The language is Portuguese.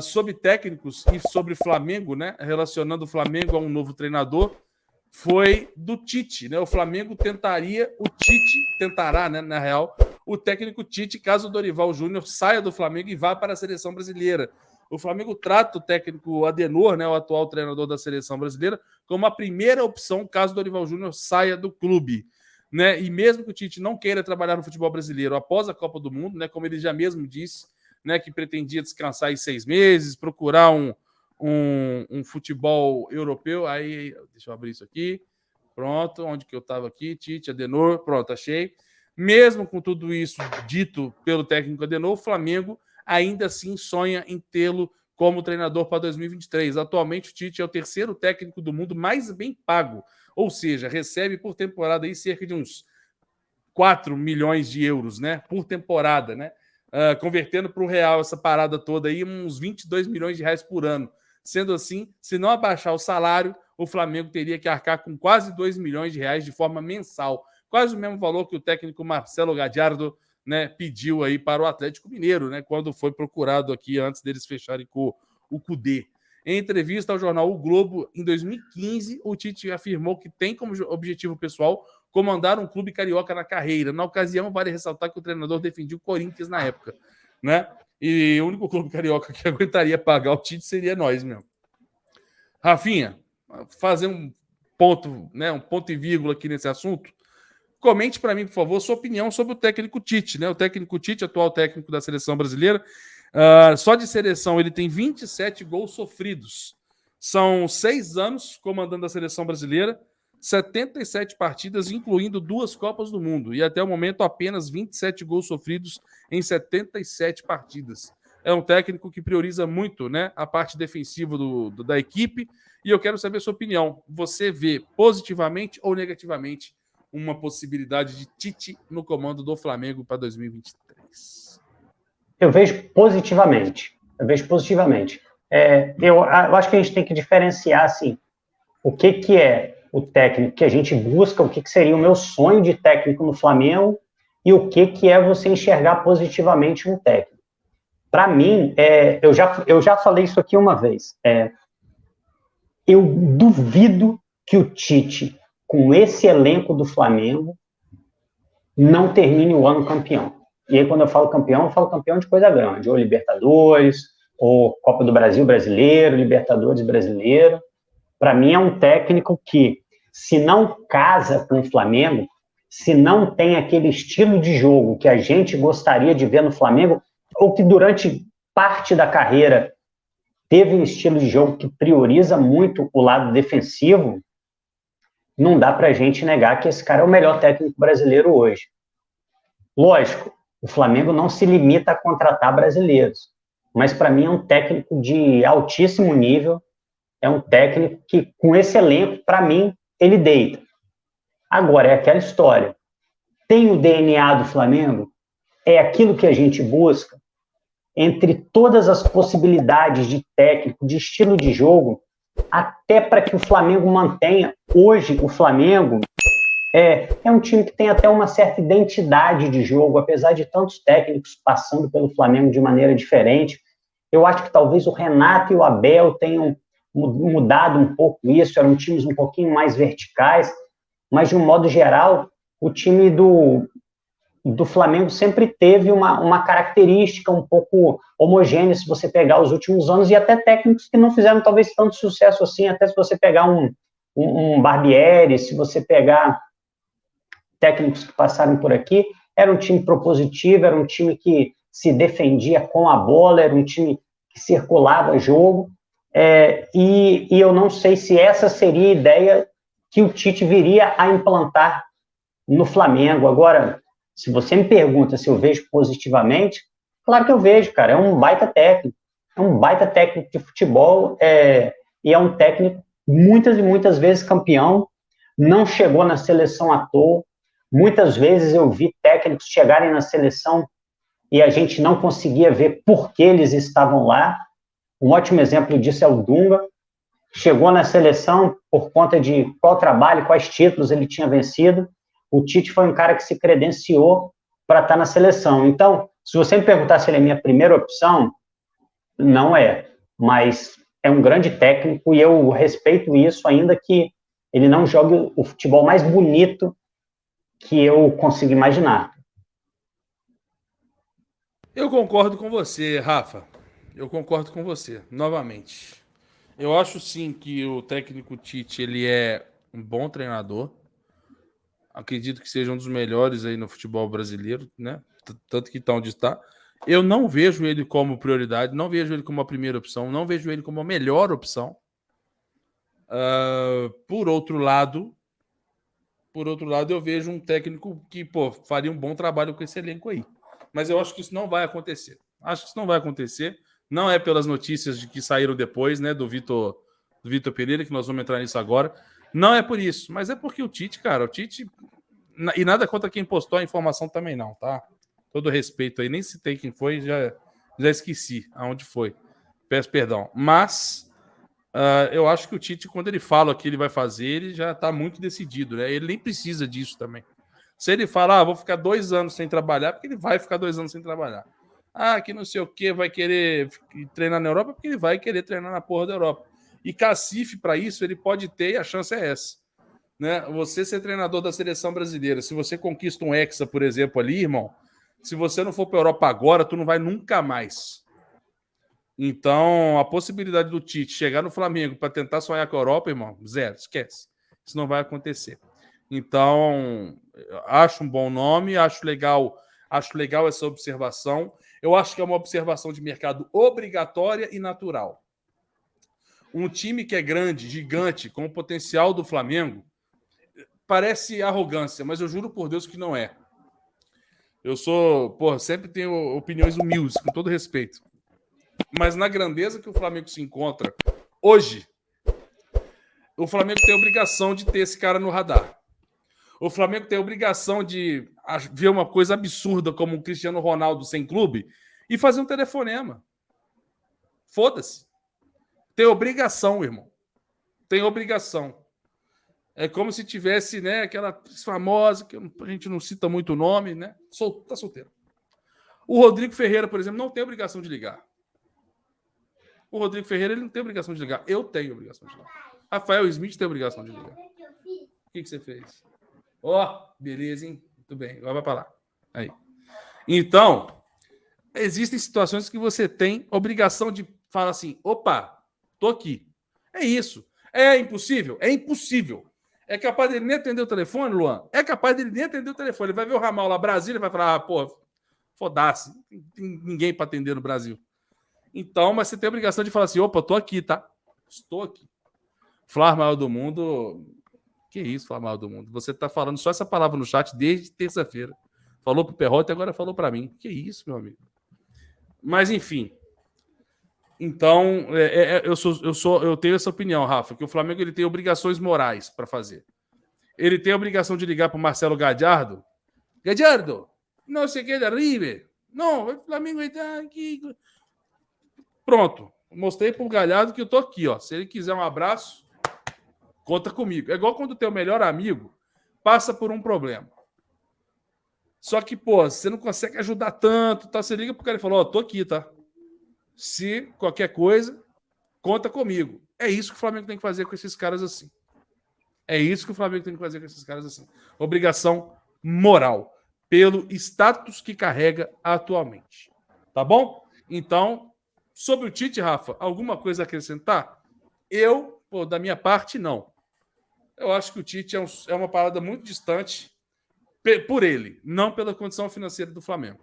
sobre técnicos e sobre Flamengo, né? Relacionando o Flamengo a um novo treinador, foi do Tite, né? O Flamengo tentará, né, na real, o técnico Tite, caso o Dorival Júnior saia do Flamengo e vá para a seleção brasileira. O Flamengo trata o técnico Adenor, né, o atual treinador da seleção brasileira, como a primeira opção caso o Dorival Júnior saia do clube. Né? E mesmo que o Tite não queira trabalhar no futebol brasileiro após a Copa do Mundo, né, como ele já mesmo disse, né, que pretendia descansar em 6 meses, procurar um futebol europeu. Aí, deixa eu abrir isso aqui. Pronto, onde que eu estava aqui? Tite, Adenor, pronto, achei. Mesmo com tudo isso dito pelo técnico Adenor, o Flamengo ainda assim sonha em tê-lo como treinador para 2023. Atualmente, o Tite é o terceiro técnico do mundo mais bem pago, ou seja, recebe por temporada aí cerca de uns 4 milhões de euros, né, por temporada, né? Convertendo para o real essa parada toda aí, uns 22 milhões de reais por ano. Sendo assim, se não abaixar o salário, o Flamengo teria que arcar com quase 2 milhões de reais de forma mensal. Quase o mesmo valor que o técnico Marcelo Gallardo, né, pediu aí para o Atlético Mineiro, né, quando foi procurado aqui antes deles fecharem com o Cudê. Em entrevista ao jornal O Globo, em 2015, o Tite afirmou que tem como objetivo pessoal comandar um clube carioca na carreira. Na ocasião, vale ressaltar que o treinador defendia o Corinthians na época, né? E o único clube carioca que aguentaria pagar o Tite seria nós mesmo. Rafinha, fazer um ponto, né, um ponto e vírgula aqui nesse assunto. Comente para mim, por favor, sua opinião sobre o técnico Tite, né? O técnico Tite, atual técnico da seleção brasileira, só de seleção ele tem 27 gols sofridos. São 6 anos comandando a seleção brasileira, 77 partidas, incluindo 2 Copas do Mundo. E até o momento, apenas 27 gols sofridos em 77 partidas. É um técnico que prioriza muito, né, a parte defensiva da equipe. E eu quero saber a sua opinião. Você vê positivamente ou negativamente uma possibilidade de Tite no comando do Flamengo para 2023? Eu vejo positivamente. Eu acho que a gente tem que diferenciar assim, o que é o técnico que a gente busca, o que seria o meu sonho de técnico no Flamengo e o que é você enxergar positivamente um técnico. Para mim, eu já falei isso aqui uma vez, eu duvido que o Tite, com esse elenco do Flamengo, não termine o ano campeão. E aí, quando eu falo campeão de coisa grande, ou Libertadores, ou Copa do Brasil brasileiro, Libertadores brasileiro. Para mim, é um técnico que, se não casa com o Flamengo, se não tem aquele estilo de jogo que a gente gostaria de ver no Flamengo, ou que durante parte da carreira teve um estilo de jogo que prioriza muito o lado defensivo, não dá para a gente negar que esse cara é o melhor técnico brasileiro hoje. Lógico, o Flamengo não se limita a contratar brasileiros, mas para mim é um técnico de altíssimo nível, é um técnico que, com esse elenco, para mim, ele deita. Agora, é aquela história. Tem o DNA do Flamengo? É aquilo que a gente busca? Entre todas as possibilidades de técnico, de estilo de jogo, até para que o Flamengo mantenha. Hoje, o Flamengo é um time que tem até uma certa identidade de jogo, apesar de tantos técnicos passando pelo Flamengo de maneira diferente. Eu acho que talvez o Renato e o Abel tenham mudado um pouco isso, eram times um pouquinho mais verticais, mas de um modo geral, o time do Flamengo sempre teve uma característica um pouco homogênea, se você pegar os últimos anos, e até técnicos que não fizeram talvez tanto sucesso assim, até se você pegar um Barbieri, se você pegar técnicos que passaram por aqui, era um time propositivo, era um time que se defendia com a bola, era um time que circulava jogo, e eu não sei se essa seria a ideia que o Tite viria a implantar no Flamengo. Agora, se você me pergunta se eu vejo positivamente, claro que eu vejo, cara, é um baita técnico de futebol, e é um técnico muitas e muitas vezes campeão, não chegou na seleção à toa. Muitas vezes eu vi técnicos chegarem na seleção e a gente não conseguia ver por que eles estavam lá. Um ótimo exemplo disso é o Dunga. Chegou na seleção por conta de qual trabalho, quais títulos ele tinha vencido. O Tite foi um cara que se credenciou para estar na seleção. Então, se você me perguntar se ele é minha primeira opção, não é. mas é um grande técnico e eu respeito isso, ainda que ele não jogue o futebol mais bonito que eu consigo imaginar. Eu concordo com você, Rafa. Eu concordo com você, novamente. Eu acho sim que o técnico Tite ele é um bom treinador. Acredito que seja um dos melhores aí no futebol brasileiro, né? Tanto que está onde está. Eu não vejo ele como prioridade, não vejo ele como a primeira opção, não vejo ele como a melhor opção. Por outro lado, eu vejo um técnico que, pô, faria um bom trabalho com esse elenco aí. Mas eu acho que isso não vai acontecer. Acho que isso não vai acontecer. Não é pelas notícias de que saíram depois, né, do Vitor Pereira, que nós vamos entrar nisso agora. Não é por isso, mas é porque o Tite, cara, e nada contra quem postou a informação também não, tá? Todo respeito aí, nem citei quem foi, já esqueci aonde foi. Peço perdão. Mas eu acho que o Tite, quando ele fala o que ele vai fazer, ele já tá muito decidido, né? Ele nem precisa disso também. Se ele falar, vou ficar 2 anos sem trabalhar, porque ele vai ficar 2 anos sem trabalhar. Que não sei o que, vai querer treinar na Europa, porque ele vai querer treinar na porra da Europa. E cacife para isso, ele pode ter, e a chance é essa. Né? Você ser treinador da seleção brasileira, se você conquista um Hexa, por exemplo, ali, irmão, se você não for para a Europa agora, tu não vai nunca mais. Então, a possibilidade do Tite chegar no Flamengo para tentar sonhar com a Europa, irmão, zero, esquece. Isso não vai acontecer. Então, acho um bom nome, acho legal essa observação. Eu acho que é uma observação de mercado obrigatória e natural. Um time que é grande, gigante, com o potencial do Flamengo, parece arrogância, mas eu juro por Deus que não é. Eu sempre tenho opiniões humildes, com todo respeito. Mas na grandeza que o Flamengo se encontra hoje, o Flamengo tem a obrigação de ter esse cara no radar. O Flamengo tem a obrigação de ver uma coisa absurda como o Cristiano Ronaldo sem clube e fazer um telefonema. Foda-se. Tem obrigação, irmão. Tem obrigação. É como se tivesse, né, aquela famosa, que a gente não cita muito o nome, né? Tá solteiro. O Rodrigo Ferreira, por exemplo, não tem obrigação de ligar. O Rodrigo Ferreira, ele não tem obrigação de ligar. Eu tenho obrigação de ligar. Rafael Smith tem obrigação de ligar. O que você fez? Beleza, hein? Muito bem. Agora vai para lá. Aí. Então, existem situações que você tem obrigação de falar assim, opa, tô aqui. É isso. É impossível? É impossível. É capaz dele nem atender o telefone, Luan? É capaz dele nem atender o telefone. Ele vai ver o ramal lá, Brasília, e vai falar, foda-se. Não tem ninguém para atender no Brasil. Então, mas você tem a obrigação de falar assim, opa, tô aqui, tá? Estou aqui. Flávio maior do mundo... Que isso, Flávio maior do mundo? Você tá falando só essa palavra no chat desde terça-feira. Falou pro Perrote e agora falou para mim. Que isso, meu amigo? Mas, enfim... Então, eu tenho essa opinião, Rafa, que o Flamengo ele tem obrigações morais para fazer. Ele tem a obrigação de ligar para o Marcelo Gallardo. Gallardo, não sei o que da River. Não, o Flamengo está aqui. Pronto. Mostrei para o Gallardo que eu tô aqui, ó. Se ele quiser um abraço, conta comigo. É igual quando o teu melhor amigo passa por um problema. Só que, você não consegue ajudar tanto, tá? Você liga pro cara e fala, tô aqui, tá? Se qualquer coisa, conta comigo. É isso que o Flamengo tem que fazer com esses caras assim. É isso que o Flamengo tem que fazer com esses caras assim. Obrigação moral. Pelo status que carrega atualmente. Tá bom? Então, sobre o Tite, Rafa, alguma coisa a acrescentar? Da minha parte, não. Eu acho que o Tite é uma parada muito distante por ele, não pela condição financeira do Flamengo.